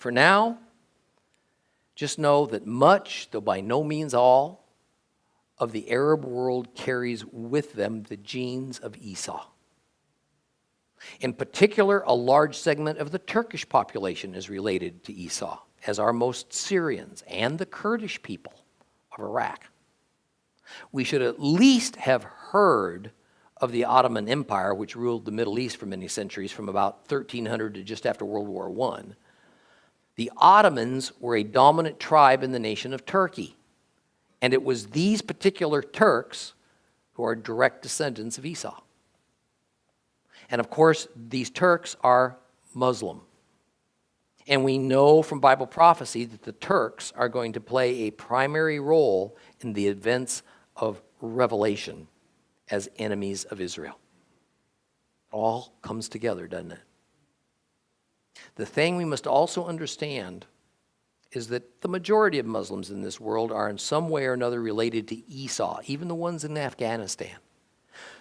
For now, just know that much, though by no means all, of the Arab world carries with them the genes of Esau. In particular, a large segment of the Turkish population is related to Esau, as are most Syrians and the Kurdish people of Iraq. We should at least have heard of the Ottoman Empire, which ruled the Middle East for many centuries, from about 1300 to just after World War I. The Ottomans were a dominant tribe in the nation of Turkey, and it was these particular Turks who are direct descendants of Esau. And of course, these Turks are Muslim. And we know from Bible prophecy that the Turks are going to play a primary role in the events of Revelation as enemies of Israel. It all comes together, doesn't it? The thing we must also understand is that the majority of Muslims in this world are in some way or another related to Esau, even the ones in Afghanistan.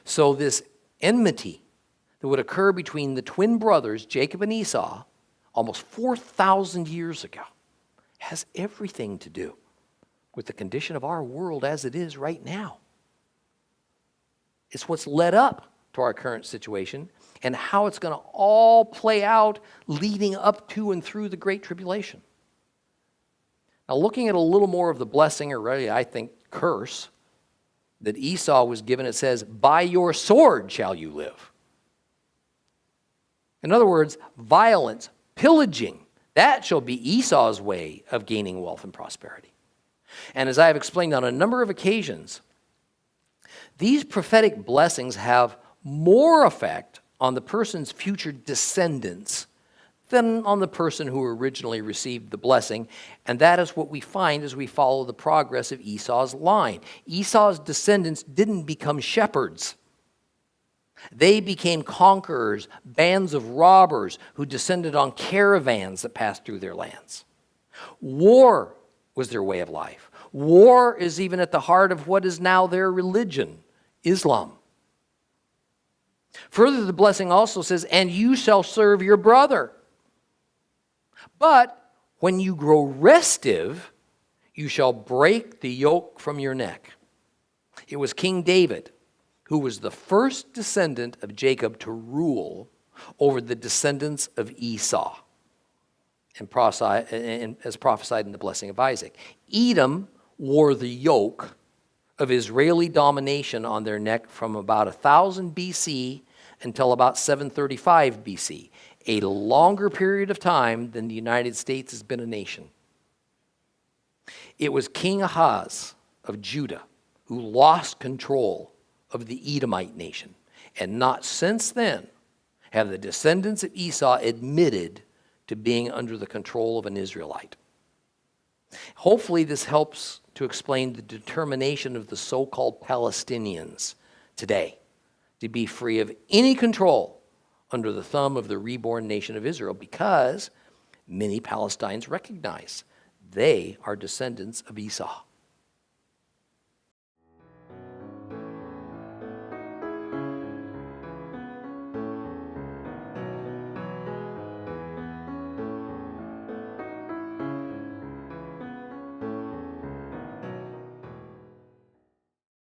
So this enmity that would occur between the twin brothers, Jacob and Esau, almost 4,000 years ago, has everything to do with the condition of our world as it is right now. It's what's led up to our current situation and how it's going to all play out leading up to and through the Great Tribulation. Now, looking at a little more of the blessing, or really, I think, curse, that Esau was given, it says, by your sword shall you live. In other words, violence, pillaging, that shall be Esau's way of gaining wealth and prosperity. And as I have explained on a number of occasions, these prophetic blessings have more effect on the person's future descendants than on the person who originally received the blessing. And that is what we find as we follow the progress of Esau's line. Esau's descendants didn't become shepherds. They became conquerors, bands of robbers who descended on caravans that passed through their lands. War was their way of life. War is even at the heart of what is now their religion, Islam. Further, the blessing also says, and you shall serve your brother. But when you grow restive, you shall break the yoke from your neck. It was King David who was the first descendant of Jacob to rule over the descendants of Esau, and as prophesied in the blessing of Isaac. Edom wore the yoke of Israeli domination on their neck from about 1000 BC until about 735 BC, a longer period of time than the United States has been a nation. It was King Ahaz of Judah who lost control of the Edomite nation, and not since then have the descendants of Esau admitted to being under the control of an Israelite. Hopefully this helps to explain the determination of the so-called Palestinians today to be free of any control under the thumb of the reborn nation of Israel, because many Palestinians recognize they are descendants of Esau.